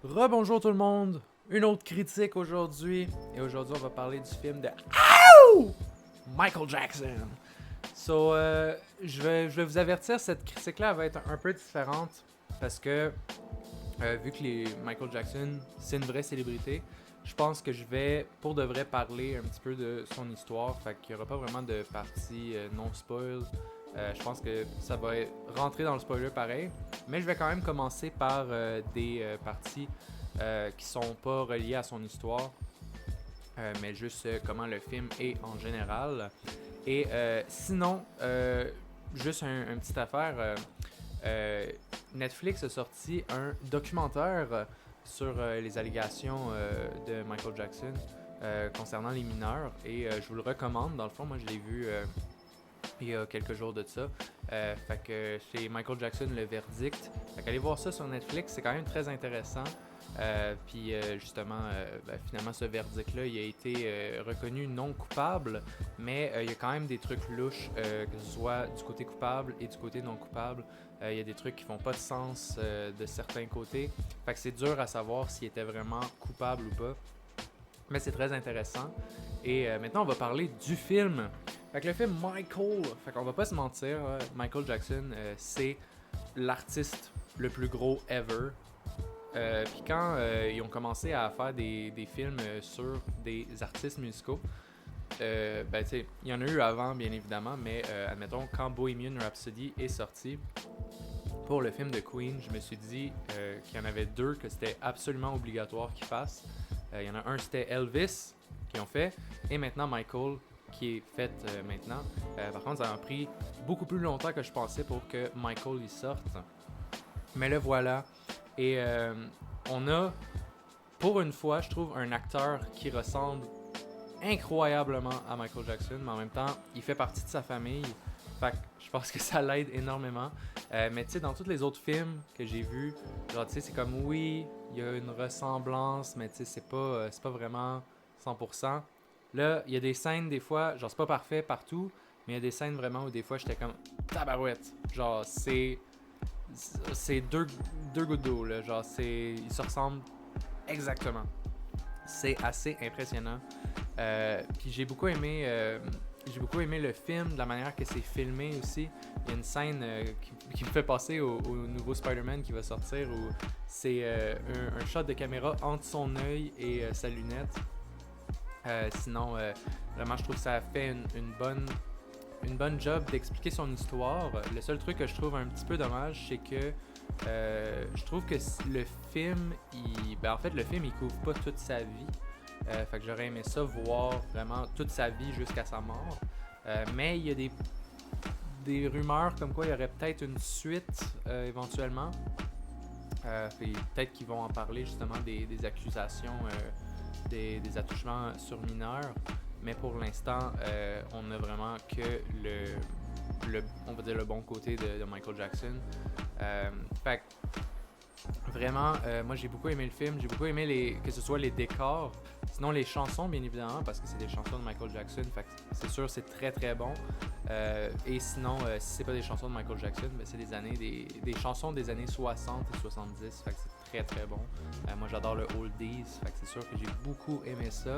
Rebonjour tout le monde, une autre critique aujourd'hui. Et aujourd'hui, on va parler du film de Michael Jackson. Je vais vous avertir, cette critique-là va être un peu différente parce que, vu que Michael Jackson, c'est une vraie célébrité, je pense que je vais, pour de vrai, parler un petit peu de son histoire. Fait qu'il n'y aura pas vraiment de partie non-spoil. Je pense que ça va rentrer dans le spoiler pareil. Mais je vais quand même commencer par des parties qui sont pas reliées à son histoire, mais juste comment le film est en général. Et sinon, juste une petite affaire. Netflix a sorti un documentaire sur les allégations de Michael Jackson concernant les mineurs. Et je vous le recommande. Dans le fond, moi, je l'ai vu il y a quelques jours de ça. Fait que c'est Michael Jackson, le verdict. Fait qu'allez voir ça sur Netflix, c'est quand même très intéressant. Puis justement, finalement, ce verdict-là, il a été reconnu non coupable, mais il y a quand même des trucs louches, que ce soit du côté coupable et du côté non coupable. Il y a des trucs qui font pas de sens de certains côtés. Fait que c'est dur à savoir s'il était vraiment coupable ou pas. Mais c'est très intéressant. Et maintenant, on va parler du film. Fait que le film Michael, fait qu'on va pas se mentir, Michael Jackson, c'est l'artiste le plus gros ever. Puis quand ils ont commencé à faire des films sur des artistes musicaux, ben tu sais, il y en a eu avant bien évidemment, mais admettons quand Bohemian Rhapsody est sorti pour le film de Queen, je me suis dit qu'il y en avait deux que c'était absolument obligatoire qu'ils fassent. Il y en a un, c'était Elvis qui ont fait, et maintenant Michael qui est fait maintenant. Par contre, ça a pris beaucoup plus longtemps que je pensais pour que Michael y sorte. Mais le voilà. Et on a, pour une fois, je trouve, un acteur qui ressemble incroyablement à Michael Jackson, mais en même temps, il fait partie de sa famille. Fait que je pense que ça l'aide énormément. Mais tu sais, dans tous les autres films que j'ai vus, genre, tu sais, c'est comme oui, il y a une ressemblance, mais tu sais, c'est pas vraiment 100%. Là, il y a des scènes, des fois, genre, c'est pas parfait partout, mais il y a des scènes vraiment où des fois, j'étais comme tabarouette. Genre, c'est deux gouttes d'eau, là. Genre, ils se ressemblent exactement. C'est assez impressionnant. Puis j'ai beaucoup aimé le film, de la manière que c'est filmé aussi. Il y a une scène qui me fait penser au nouveau Spider-Man qui va sortir où c'est un shot de caméra entre son œil et sa lunette. Sinon, vraiment, je trouve que ça a fait une bonne job d'expliquer son histoire. Le seul truc que je trouve un petit peu dommage, c'est que je trouve que le film, en fait, le film, il couvre pas toute sa vie. Fait que j'aurais aimé ça voir vraiment toute sa vie jusqu'à sa mort. Mais il y a des rumeurs comme quoi il y aurait peut-être une suite éventuellement. Peut-être qu'ils vont en parler justement des accusations, des attouchements sur mineurs. Mais pour l'instant, on n'a vraiment que on va dire le bon côté de Michael Jackson. Fait que vraiment, moi j'ai beaucoup aimé le film, j'ai beaucoup aimé que ce soit les décors, sinon les chansons bien évidemment, parce que c'est des chansons de Michael Jackson, fait que c'est sûr c'est très très bon. Et sinon, si c'est pas des chansons de Michael Jackson, ben c'est des chansons des années 60 et 70, fait que c'est très très bon. Moi j'adore le oldies, fait que c'est sûr que j'ai beaucoup aimé ça.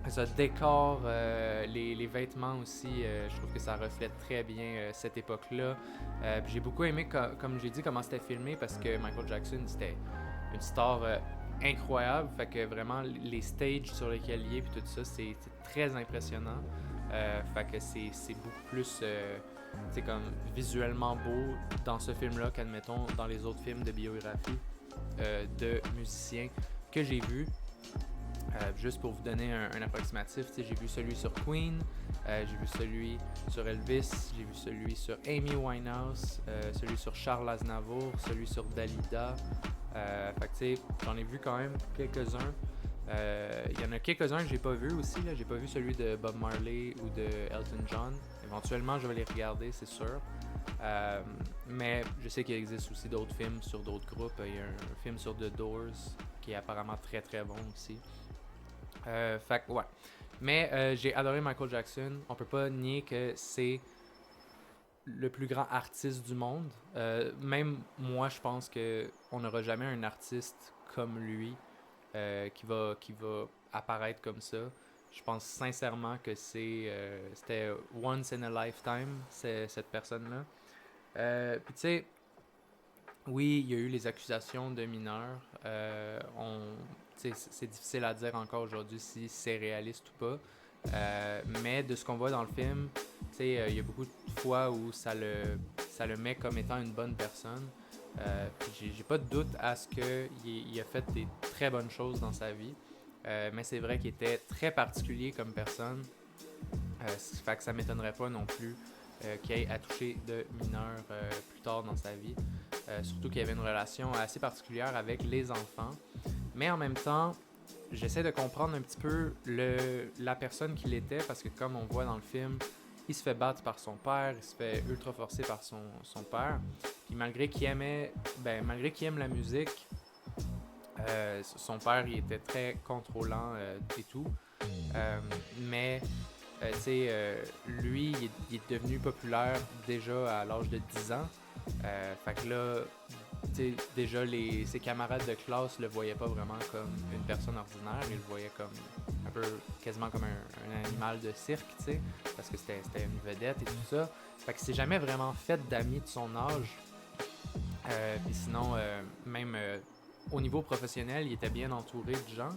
Ça décore, les vêtements aussi, je trouve que ça reflète très bien cette époque-là. Puis j'ai beaucoup aimé, comme j'ai dit, comment c'était filmé parce que Michael Jackson, c'était une star incroyable. Fait que vraiment, les stages sur lesquels il est puis tout ça, c'est très impressionnant. Fait que c'est beaucoup plus comme visuellement beau dans ce film-là qu'admettons dans les autres films de biographie de musiciens que j'ai vus. Juste pour vous donner un approximatif, j'ai vu celui sur Queen, j'ai vu celui sur Elvis, j'ai vu celui sur Amy Winehouse, celui sur Charles Aznavour, celui sur Dalida. Fait que tu sais, j'en ai vu quand même quelques-uns. Il y en a quelques-uns que j'ai pas vu aussi. Là. J'ai pas vu celui de Bob Marley ou de Elton John. Éventuellement, je vais les regarder, c'est sûr. Mais je sais qu'il existe aussi d'autres films sur d'autres groupes. Il y a un film sur The Doors qui est apparemment très très bon aussi. Fait que ouais. Mais j'ai adoré Michael Jackson. On peut pas nier que c'est le plus grand artiste du monde. Même moi, je pense qu'on n'aura jamais un artiste comme lui qui va apparaître comme ça. Je pense sincèrement que c'était once in a lifetime, cette personne-là. Puis tu sais, oui, il y a eu les accusations de mineurs. C'est difficile à dire encore aujourd'hui si c'est réaliste ou pas. Mais de ce qu'on voit dans le film, il y a beaucoup de fois où ça le met comme étant une bonne personne. Puis j'ai pas de doute à ce qu'il a fait des très bonnes choses dans sa vie. Mais c'est vrai qu'il était très particulier comme personne. Fait que ça m'étonnerait pas non plus qu'il ait à toucher de mineurs plus tard dans sa vie. Surtout qu'il y avait une relation assez particulière avec les enfants. Mais en même temps, j'essaie de comprendre un petit peu la personne qu'il était, parce que comme on voit dans le film, il se fait battre par son père, il se fait ultra forcer par son père. Puis malgré qu'il aime la musique, son père il était très contrôlant et tout. Mais lui, il est devenu populaire déjà à l'âge de 10 ans. Fait que là, déjà, ses camarades de classe le voyaient pas vraiment comme une personne ordinaire. Ils le voyaient comme un peu, quasiment comme un animal de cirque, parce que c'était une vedette et tout ça. Fait qu'il s'est jamais vraiment fait d'amis de son âge. Puis sinon, même au niveau professionnel, il était bien entouré de gens,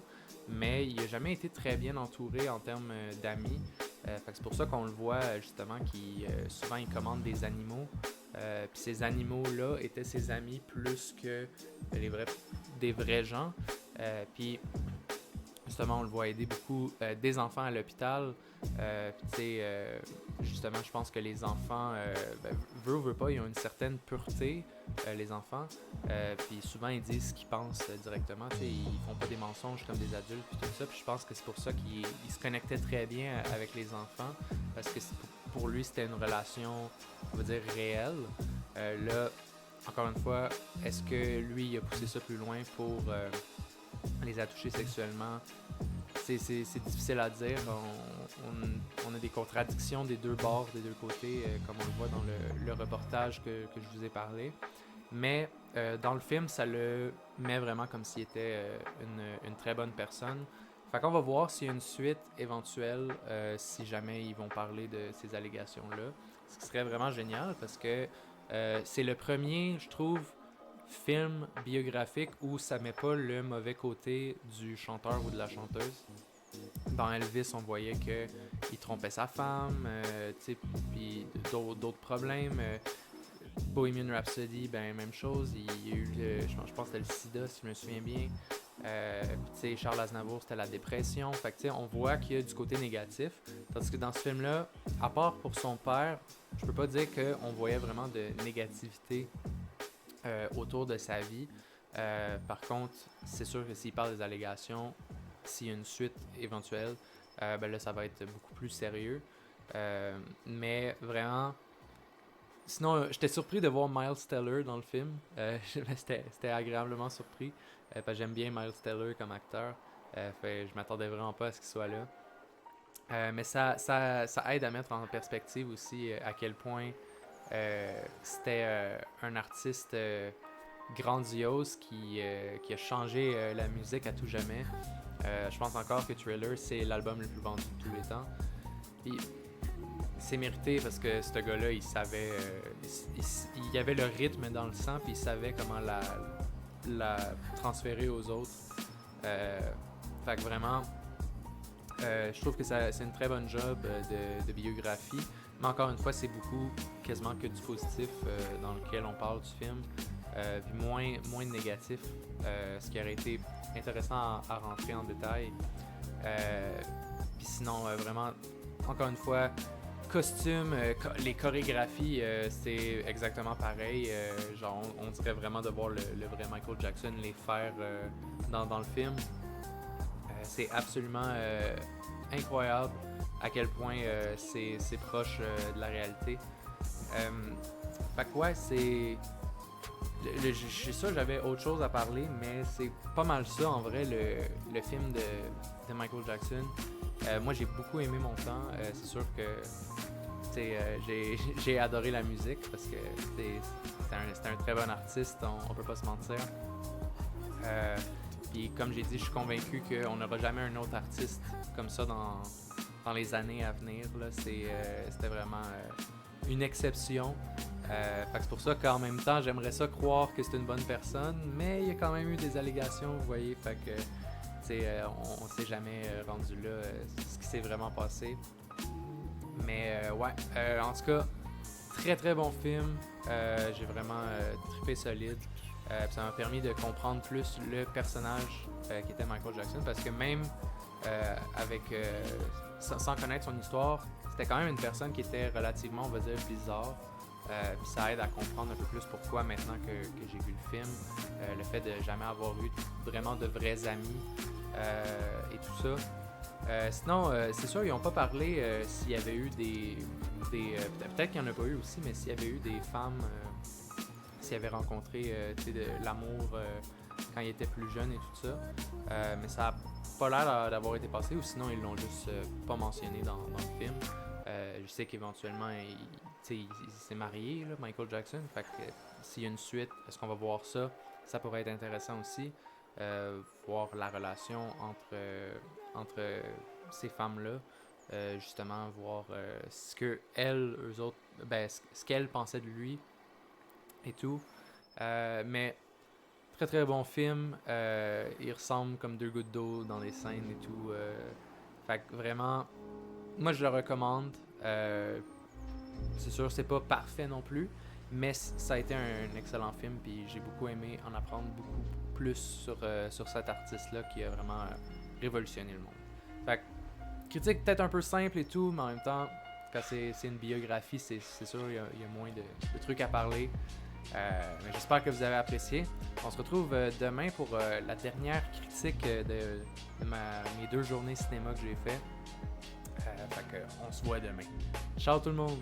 mais il n'a jamais été très bien entouré en termes d'amis. Fait que c'est pour ça qu'on le voit justement qu'il souvent il commande des animaux. Puis ces animaux-là étaient ses amis plus que des vrais gens. Puis justement, on le voit aider beaucoup des enfants à l'hôpital. Justement, je pense que les enfants, veut ou veut pas, ils ont une certaine pureté, les enfants. Puis souvent, ils disent ce qu'ils pensent directement. Ils font pas des mensonges comme des adultes puis tout ça. Puis je pense que c'est pour ça qu'il se connectait très bien avec les enfants. Parce que pour lui, c'était une relation, on va dire, réelle. Là, encore une fois, est-ce que lui, il a poussé ça plus loin pour les a touchés sexuellement? C'est difficile à dire. On a des contradictions des deux bords, des deux côtés, comme on le voit dans le reportage que je vous ai parlé. Mais dans le film, ça le met vraiment comme s'il était une très bonne personne. Fait qu'on va voir s'il y a une suite éventuelle, si jamais ils vont parler de ces allégations-là. Ce qui serait vraiment génial, parce que c'est le premier, je trouve, film biographique où ça met pas le mauvais côté du chanteur ou de la chanteuse. Dans Elvis, on voyait qu'il trompait sa femme, puis d'autres problèmes. Bohemian Rhapsody, même chose. Il y a eu, je pense que c'était le sida, si je me souviens bien. Charles Aznavour, c'était la dépression. Fait que, on voit qu'il y a du côté négatif. Tandis que dans ce film-là, à part pour son père, je peux pas dire qu'on voyait vraiment de négativité autour de sa vie. Par contre, c'est sûr que s'il parle des allégations, s'il y a une suite éventuelle, là, ça va être beaucoup plus sérieux. Mais vraiment, sinon, j'étais surpris de voir Miles Teller dans le film. C'était agréablement surpris. Parce que j'aime bien Miles Teller comme acteur. Je m'attendais vraiment pas à ce qu'il soit là. Mais ça aide à mettre en perspective aussi à quel point c'était un artiste grandiose qui a changé la musique à tout jamais. Je pense encore que Thriller, c'est l'album le plus vendu de tous les temps. Puis, c'est mérité parce que ce gars-là, il savait... il avait le rythme dans le sang, puis il savait comment la transférer aux autres. Fait que vraiment, je trouve que c'est une très bonne job de biographie. Mais encore une fois, c'est beaucoup, quasiment que du positif dans lequel on parle du film. Puis moins de négatif, ce qui aurait été intéressant à rentrer en détail. Puis sinon, vraiment, encore une fois, costumes, les chorégraphies, c'est exactement pareil. Genre, on dirait vraiment de voir le vrai Michael Jackson les faire dans le film. C'est absolument incroyable à quel point c'est proche de la réalité. Fait que ouais, c'est... Je sais ça, j'avais autre chose à parler, mais c'est pas mal ça en vrai, le film de Michael Jackson. Moi, j'ai beaucoup aimé mon temps. C'est sûr que j'ai adoré la musique parce que c'est un très bon artiste, on peut pas se mentir. Puis comme j'ai dit, je suis convaincu qu'on n'aura jamais un autre artiste comme ça dans les années à venir. Là. C'était vraiment une exception. Fait que c'est pour ça qu'en même temps, j'aimerais ça croire que c'est une bonne personne, mais il y a quand même eu des allégations, vous voyez. Fait que on s'est jamais rendu là, ce qui s'est vraiment passé. Mais en tout cas, très très bon film. J'ai vraiment trippé solide. Ça m'a permis de comprendre plus le personnage qui était Michael Jackson, parce que même sans connaître son histoire, c'était quand même une personne qui était relativement, on va dire, bizarre. Puis ça aide à comprendre un peu plus pourquoi maintenant que j'ai vu le film, le fait de jamais avoir eu vraiment de vrais amis et tout ça. Sinon, c'est sûr, ils n'ont pas parlé s'il y avait eu peut-être qu'il n'y en a pas eu aussi, mais s'il y avait eu des femmes, s'il avait rencontré de l'amour quand il était plus jeune et tout ça. Mais ça n'a pas l'air d'avoir été passé, ou sinon ils l'ont juste pas mentionné dans le film. Je sais qu'éventuellement, il s'est marié, là, Michael Jackson. Fait que s'il y a une suite, est-ce qu'on va voir ça? Ça pourrait être intéressant aussi. Voir la relation entre ces femmes-là. Justement, voir ce que eux autres, ce qu'elles pensaient de lui et tout. Mais très très bon film. Il ressemble comme deux gouttes d'eau dans les scènes et tout. Fait que vraiment, moi je le recommande. C'est sûr, c'est pas parfait non plus, mais ça a été un excellent film, puis j'ai beaucoup aimé en apprendre beaucoup plus sur cet artiste-là qui a vraiment révolutionné le monde. Fait que, critique peut-être un peu simple et tout, mais en même temps, quand c'est une biographie, c'est sûr, il y a moins de trucs à parler. Mais j'espère que vous avez apprécié. On se retrouve demain pour la dernière critique de mes 2 journées cinéma que j'ai fait. Fait que on se voit demain. Ciao tout le monde!